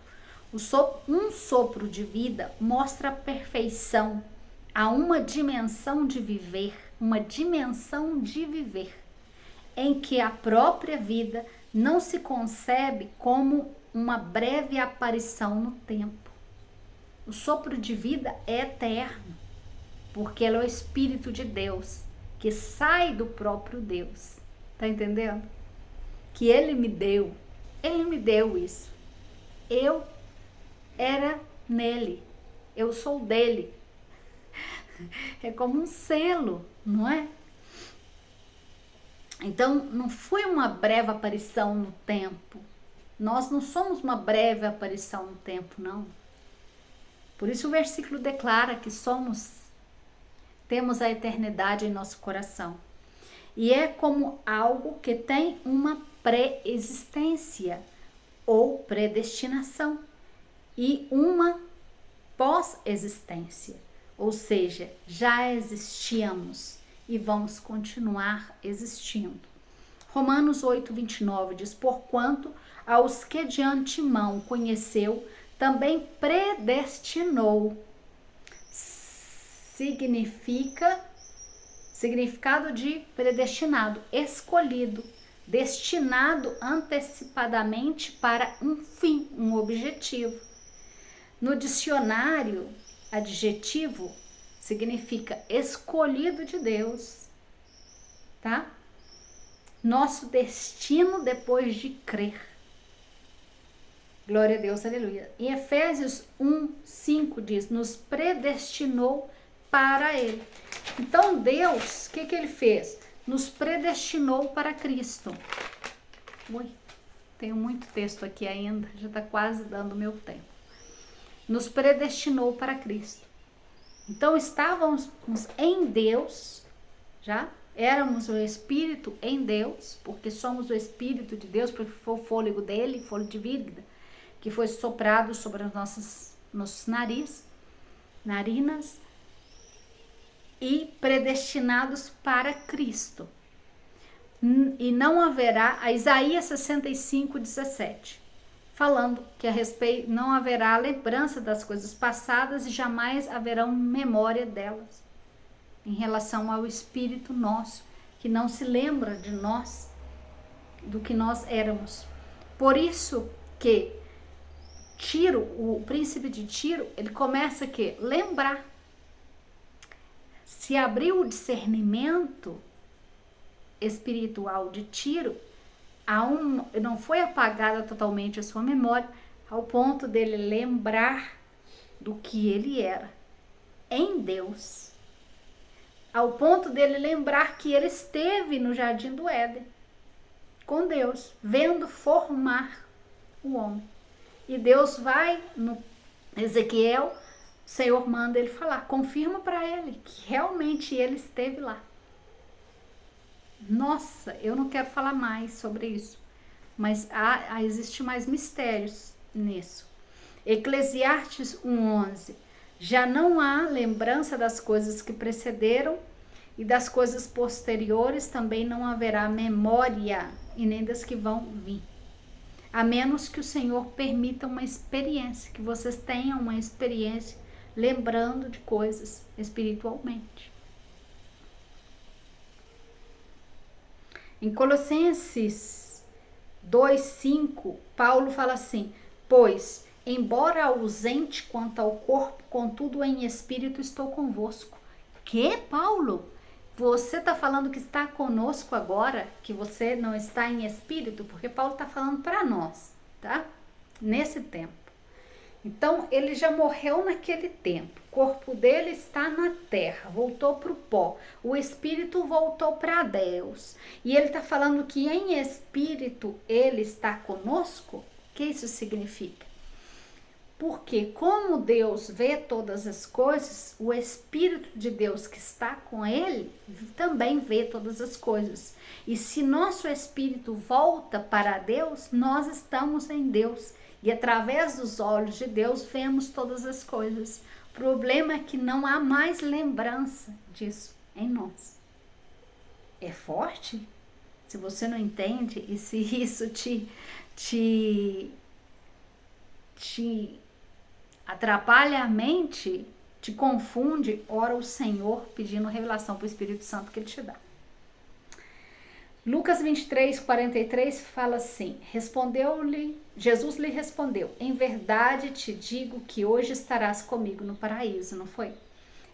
Speaker 1: Um sopro de vida mostra a perfeição, a uma dimensão de viver, em que a própria vida não se concebe como uma breve aparição no tempo. O sopro de vida é eterno, porque ele é o Espírito de Deus, que sai do próprio Deus. Tá entendendo? Que ele me deu isso. Eu era nele, eu sou dele. É como um selo, não é? Então, não foi uma breve aparição no tempo. Nós não somos uma breve aparição no tempo, não. Por isso o versículo declara que temos a eternidade em nosso coração. E é como algo que tem uma pré-existência ou predestinação e uma pós-existência. Ou seja, já existíamos e vamos continuar existindo. Romanos 8:29 diz: porquanto aos que de antemão conheceu, também predestinou. Significado de predestinado, escolhido, destinado antecipadamente para um fim, um objetivo. No dicionário, adjetivo significa escolhido de Deus, tá? Nosso destino depois de crer. Glória a Deus, aleluia. Em Efésios 1:5 diz: nos predestinou para Ele. Então Deus, o que Ele fez? Nos predestinou para Cristo. Ui, tenho muito texto aqui ainda, já está quase dando meu tempo. Nos predestinou para Cristo. Então estávamos em Deus, já éramos o Espírito em Deus, porque somos o Espírito de Deus, porque foi o fôlego dele, fôlego de vida, que foi soprado sobre os nossos narinas, e predestinados para Cristo. E não haverá, a Isaías 65:17, falando que a respeito não haverá lembrança das coisas passadas e jamais haverá memória delas, em relação ao Espírito nosso, que não se lembra de nós, do que nós éramos. Por isso que o príncipe de Tiro, ele começa a lembrar. Se abriu o discernimento espiritual de Tiro, não foi apagada totalmente a sua memória, ao ponto dele lembrar do que ele era em Deus, ao ponto dele lembrar que ele esteve no Jardim do Éden com Deus, vendo formar o homem. E Deus vai no Ezequiel, o Senhor manda ele falar, confirma para ele que realmente ele esteve lá. Nossa, eu não quero falar mais sobre isso, mas existe mais mistérios nisso. Eclesiastes 1:11, já não há lembrança das coisas que precederam, e das coisas posteriores também não haverá memória, e nem das que vão vir. A menos que o Senhor permita uma experiência, que vocês tenham uma experiência lembrando de coisas espiritualmente. Em Colossenses 2:5, Paulo fala assim: pois, embora ausente quanto ao corpo, contudo em espírito estou convosco. Que, Paulo? Você está falando que está conosco agora, que você não está em espírito? Porque Paulo está falando para nós, tá? Nesse tempo. Então, ele já morreu naquele tempo. O corpo dele está na terra, voltou para o pó. O espírito voltou para Deus. E ele está falando que em espírito ele está conosco. O que isso significa? Porque como Deus vê todas as coisas, o Espírito de Deus que está com ele também vê todas as coisas. E se nosso espírito volta para Deus, nós estamos em Deus. E através dos olhos de Deus vemos todas as coisas. O problema é que não há mais lembrança disso em nós. É forte? Se você não entende e se isso te atrapalha a mente, te confunde, ora o Senhor pedindo revelação para o Espírito Santo que ele te dá. Lucas 23:43 fala assim: Jesus lhe respondeu, em verdade te digo que hoje estarás comigo no paraíso, não foi?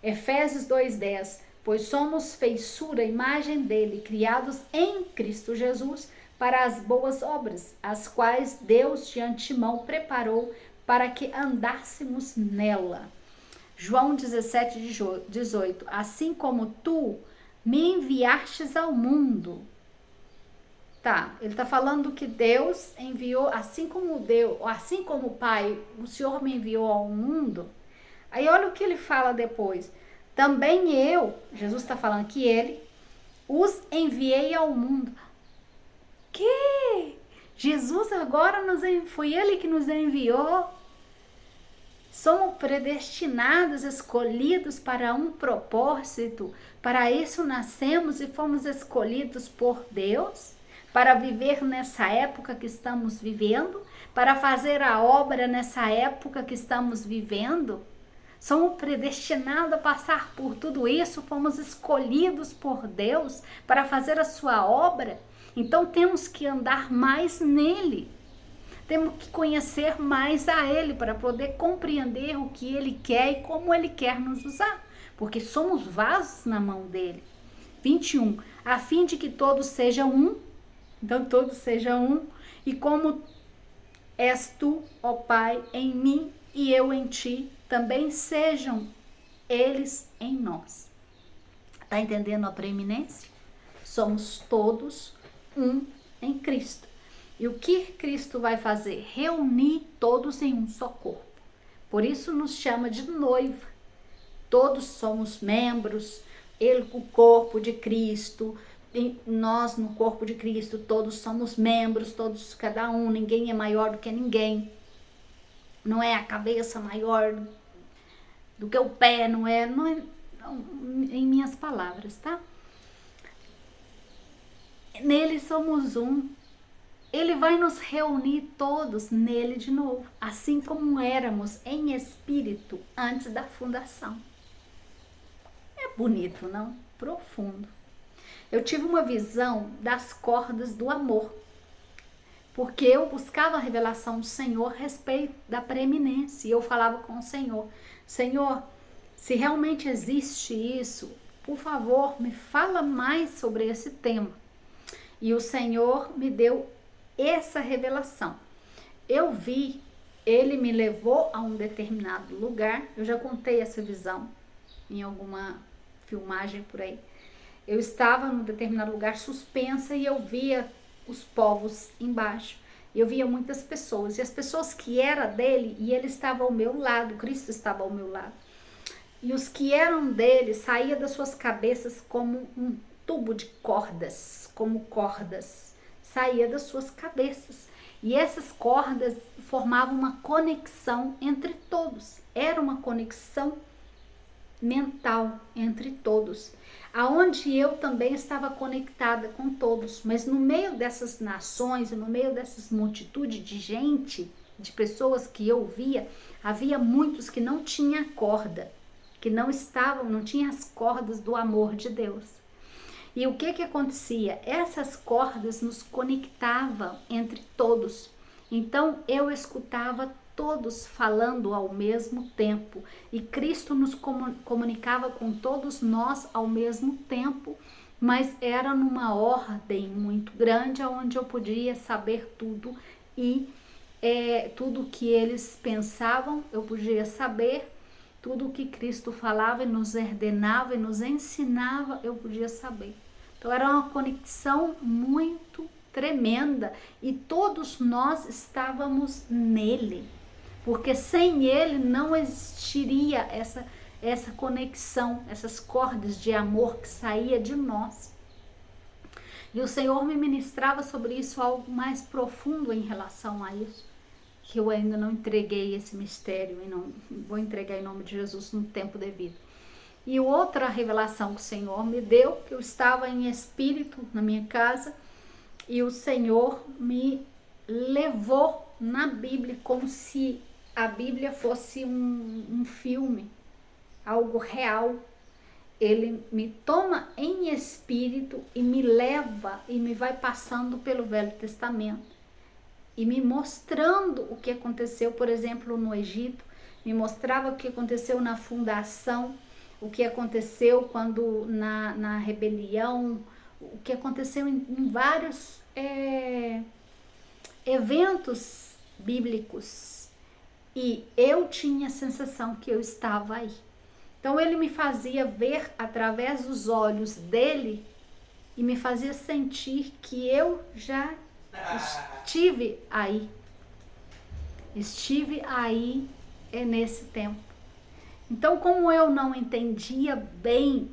Speaker 1: Efésios 2:10, pois somos feiçura, imagem dele, criados em Cristo Jesus para as boas obras, as quais Deus de antemão preparou para que andássemos nela. João 17:18, assim como tu me enviastes ao mundo. Tá, ele está falando que Deus enviou, assim como o Pai, o Senhor me enviou ao mundo. Aí olha o que ele fala depois. Também eu, Jesus está falando que ele, os enviei ao mundo. Que? Jesus agora foi ele que nos enviou? Somos predestinados, escolhidos para um propósito. Para isso nascemos e fomos escolhidos por Deus, para viver nessa época que estamos vivendo, para fazer a obra nessa época que estamos vivendo. Somos predestinados a passar por tudo isso, fomos escolhidos por Deus para fazer a sua obra. Então temos que andar mais nele. Temos que conhecer mais a Ele para poder compreender o que Ele quer e como Ele quer nos usar. Porque somos vasos na mão dele. 21. A fim de que todos sejam um. Então todos sejam um. E como és tu, ó Pai, em mim e eu em ti, também sejam eles em nós. Está entendendo a preeminência? Somos todos um em Cristo. E o que Cristo vai fazer? Reunir todos em um só corpo. Por isso nos chama de noiva. Todos somos membros, ele o corpo de Cristo, e nós no corpo de Cristo, todos somos membros, todos, cada um, ninguém é maior do que ninguém. Não é a cabeça maior do que o pé, não é em minhas palavras, tá? Nele somos um. Ele vai nos reunir todos nele de novo, assim como éramos em espírito antes da fundação. É bonito, não? Profundo. Eu tive uma visão das cordas do amor, porque eu buscava a revelação do Senhor a respeito da preeminência, e eu falava com o Senhor: Senhor, se realmente existe isso, por favor, me fala mais sobre esse tema. E o Senhor me deu essa revelação. Eu vi, ele me levou a um determinado lugar. Eu já contei essa visão em alguma filmagem por aí. Eu estava num determinado lugar suspensa e eu via os povos embaixo. Eu via muitas pessoas, e as pessoas que eram dele, e ele estava ao meu lado, Cristo estava ao meu lado. E os que eram dele saía das suas cabeças como um tubo de cordas, como cordas. Saía das suas cabeças. E essas cordas formavam uma conexão entre todos. Era uma conexão mental entre todos. Aonde eu também estava conectada com todos. Mas no meio dessas nações, no meio dessas multitudes de gente, de pessoas que eu via, havia muitos que não tinham corda. Que não tinham as cordas do amor de Deus. E o que acontecia? Essas cordas nos conectavam entre todos. Então eu escutava todos falando ao mesmo tempo. E Cristo nos comunicava com todos nós ao mesmo tempo. Mas era numa ordem muito grande, onde eu podia saber tudo. E tudo que eles pensavam, eu podia saber. Tudo o que Cristo falava e nos ordenava e nos ensinava, eu podia saber. Então era uma conexão muito tremenda e todos nós estávamos nele. Porque sem ele não existiria essa conexão, essas cordas de amor que saía de nós. E o Senhor me ministrava sobre isso, algo mais profundo em relação a isso. Que eu ainda não entreguei esse mistério e não vou entregar em nome de Jesus no tempo devido. E outra revelação que o Senhor me deu, que eu estava em espírito na minha casa e o Senhor me levou na Bíblia como se a Bíblia fosse um filme, algo real. Ele me toma em espírito e me leva e me vai passando pelo Velho Testamento. E me mostrando o que aconteceu, por exemplo, no Egito, me mostrava o que aconteceu na fundação, o que aconteceu quando na rebelião, o que aconteceu em vários eventos bíblicos. E eu tinha a sensação que eu estava aí. Então ele me fazia ver através dos olhos dele e me fazia sentir que eu já estive aí nesse tempo. Então, como eu não entendia bem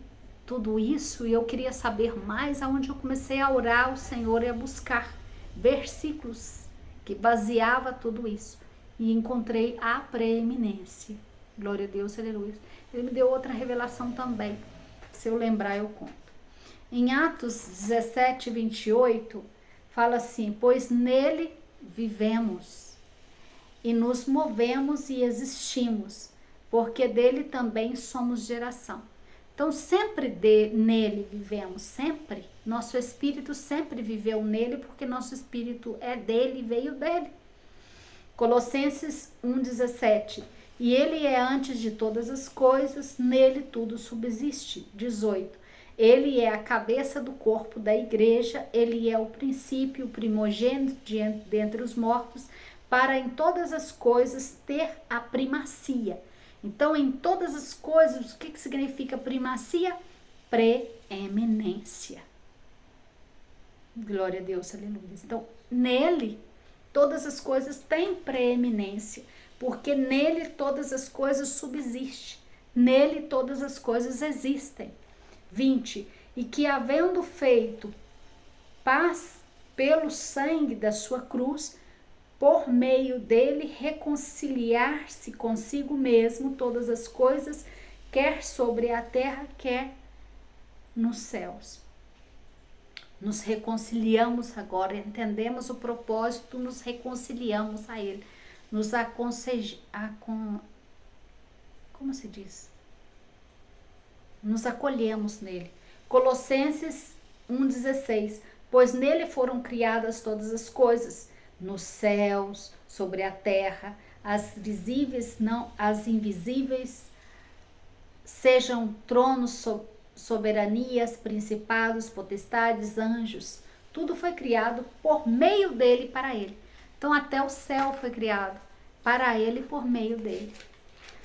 Speaker 1: tudo isso e eu queria saber mais, aonde eu comecei a orar ao Senhor e a buscar versículos que baseava tudo isso. e encontrei a preeminência. Glória a Deus, aleluia. Ele me deu outra revelação também. Se eu lembrar, eu conto. Em Atos 17, 28, fala assim: pois nele vivemos e nos movemos e existimos, porque dele também somos geração. Então, sempre nele vivemos, sempre. Nosso espírito sempre viveu nele, porque nosso espírito é dele e veio dele. Colossenses 1,17. E ele é antes de todas as coisas, nele tudo subsiste. 18. Ele é a cabeça do corpo da igreja, ele é o princípio, o primogênito dentre os mortos, para em todas as coisas ter a primacia. Então, em todas as coisas, o que significa primacia? Preeminência. Glória a Deus, aleluia. Então, nele, todas as coisas têm preeminência, porque nele todas as coisas subsistem, nele todas as coisas existem. 20. E que havendo feito paz pelo sangue da sua cruz, por meio dele reconciliar-se consigo mesmo todas as coisas, quer sobre a terra, quer nos céus. Nos reconciliamos agora, entendemos o propósito, nos reconciliamos a ele, nos como se diz? Nos acolhemos nele. Colossenses 1,16. Pois nele foram criadas todas as coisas, nos céus, sobre a terra, as visíveis, não as invisíveis, sejam tronos, soberanias, principados, potestades, anjos. Tudo foi criado por meio dele e para ele. Então até o céu foi criado para ele e por meio dele.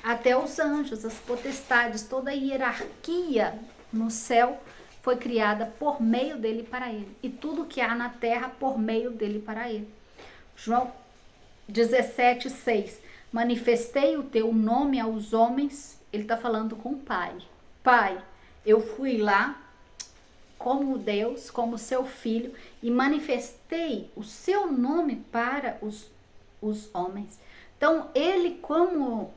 Speaker 1: Até os anjos, as potestades, toda a hierarquia no céu foi criada por meio dele e para ele. E tudo que há na terra por meio dele e para ele. João 17, 6. Manifestei o teu nome aos homens. Ele está falando com o Pai. Pai, eu fui lá como Deus, como seu filho, e manifestei o seu nome para os homens. Então, ele como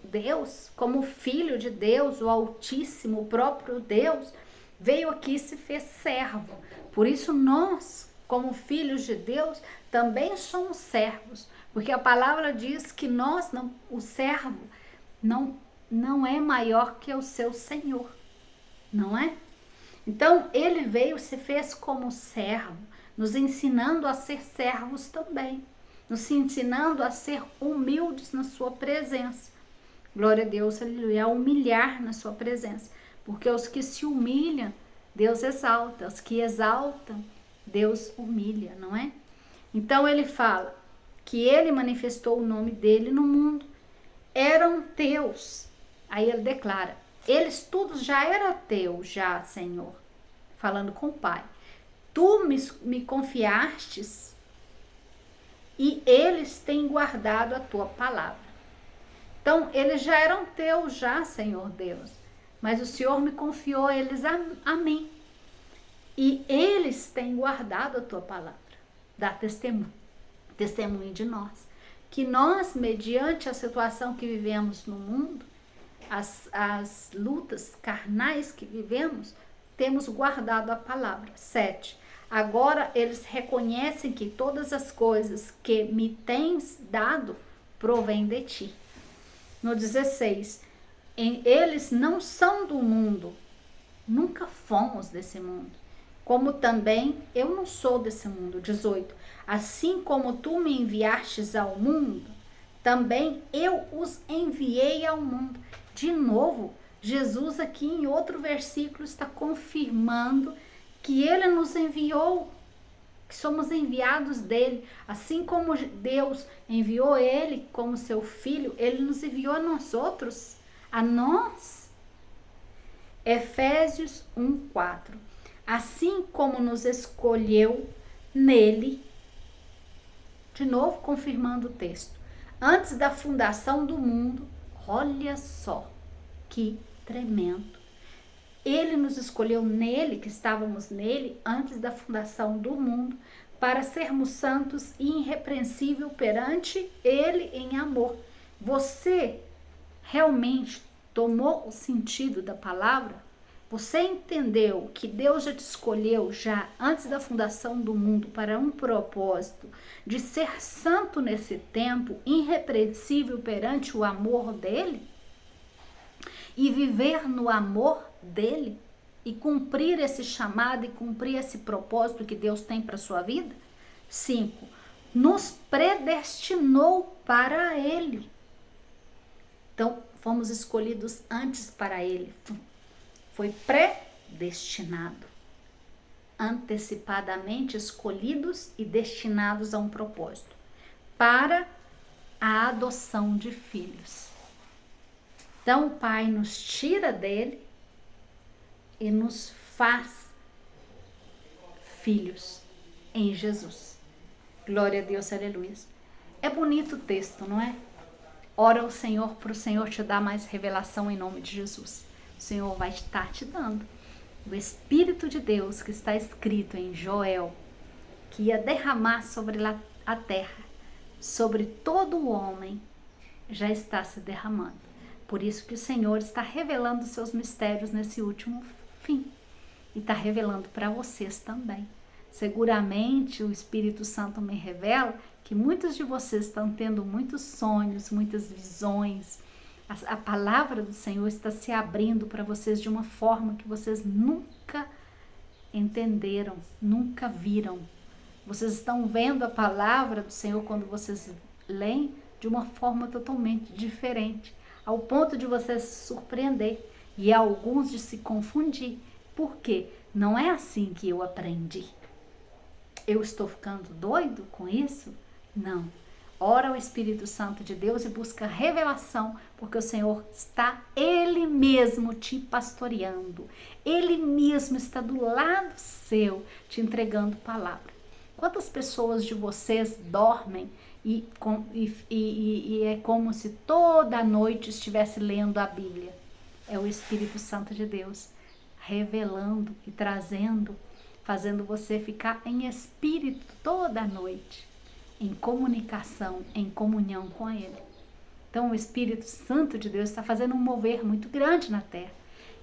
Speaker 1: Deus, como filho de Deus, o Altíssimo, o próprio Deus, veio aqui e se fez servo. Por isso nós, como filhos de Deus, também somos servos, porque a palavra diz que o servo não é maior que o seu Senhor, não é? Então ele veio, se fez como servo, nos ensinando a ser servos também, nos ensinando a ser humildes na sua presença. Glória a Deus, aleluia, a humilhar na sua presença, porque os que se humilham, Deus exalta, os que exaltam, Deus humilha, não é? Então ele fala que ele manifestou o nome dele no mundo, eram teus. Aí ele declara, eles todos já eram teus, já, Senhor, falando com o Pai. Tu me confiastes e eles têm guardado a tua palavra. Então, eles já eram teus, já, Senhor Deus, mas o Senhor me confiou eles a mim. E eles têm guardado a tua palavra. Dá testemunho de nós. Que nós, mediante a situação que vivemos no mundo, as lutas carnais que vivemos, temos guardado a palavra. 7. Agora eles reconhecem que todas as coisas que me tens dado provêm de ti. No 16. Eles não são do mundo, nunca fomos desse mundo, como também eu não sou desse mundo. 18. Assim como tu me enviastes ao mundo, também eu os enviei ao mundo. De novo, Jesus aqui em outro versículo está confirmando que ele nos enviou, que somos enviados dele. Assim como Deus enviou ele como seu filho, ele nos enviou a nós outros, a nós. Efésios 1:4. Assim como nos escolheu nele, de novo confirmando o texto, antes da fundação do mundo. Olha só que tremendo. Ele nos escolheu nele, que estávamos nele, antes da fundação do mundo, para sermos santos e irrepreensível perante Ele em amor. Você realmente tomou o sentido da palavra? Você entendeu que Deus já te escolheu já antes da fundação do mundo para um propósito de ser santo nesse tempo, irrepreensível perante o amor dele? E viver no amor dele? E cumprir esse chamado e cumprir esse propósito que Deus tem para a sua vida? 5. Nos predestinou para ele. Então, fomos escolhidos antes para ele. Foi predestinado. Antecipadamente escolhidos e destinados a um propósito. Para a adoção de filhos. Então, o Pai nos tira dele e nos faz filhos em Jesus. Glória a Deus, aleluia. É bonito o texto, não é? Ora ao Senhor para o Senhor te dar mais revelação em nome de Jesus. O Senhor vai estar te dando. O Espírito de Deus que está escrito em Joel, que ia derramar sobre a terra, sobre todo o homem, já está se derramando. Por isso que o Senhor está revelando os seus mistérios nesse último fim. E está revelando para vocês também. Seguramente o Espírito Santo me revela que muitos de vocês estão tendo muitos sonhos, muitas visões. A palavra do Senhor está se abrindo para vocês de uma forma que vocês nunca entenderam, nunca viram. Vocês estão vendo a palavra do Senhor quando vocês leem de uma forma totalmente diferente, ao ponto de vocês se surpreender e alguns de se confundir. Por quê? Não é assim que eu aprendi. Eu estou ficando doido com isso? Não. Ora ao Espírito Santo de Deus e busca revelação, porque o Senhor está Ele mesmo te pastoreando. Ele mesmo está do lado seu, te entregando palavra. Quantas pessoas de vocês dormem e é como se toda noite estivesse lendo a Bíblia? É o Espírito Santo de Deus revelando e trazendo, fazendo você ficar em espírito toda noite, em comunicação, em comunhão com Ele. Então o Espírito Santo de Deus está fazendo um mover muito grande na terra.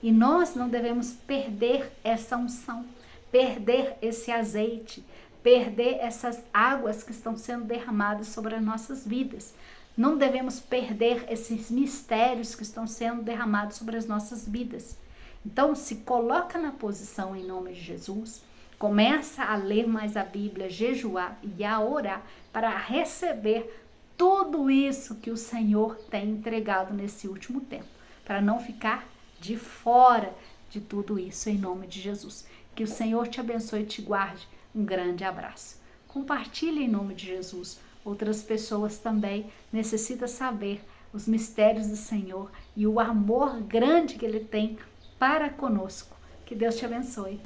Speaker 1: E nós não devemos perder essa unção, perder esse azeite, perder essas águas que estão sendo derramadas sobre as nossas vidas. Não devemos perder esses mistérios que estão sendo derramados sobre as nossas vidas. Então, se coloca na posição em nome de Jesus, começa a ler mais a Bíblia, jejuar e a orar para receber tudo isso que o Senhor tem entregado nesse último tempo, para não ficar de fora de tudo isso em nome de Jesus. Que o Senhor te abençoe e te guarde. Um grande abraço. Compartilhe em nome de Jesus. Outras pessoas também necessitam saber os mistérios do Senhor e o amor grande que Ele tem para conosco. Que Deus te abençoe.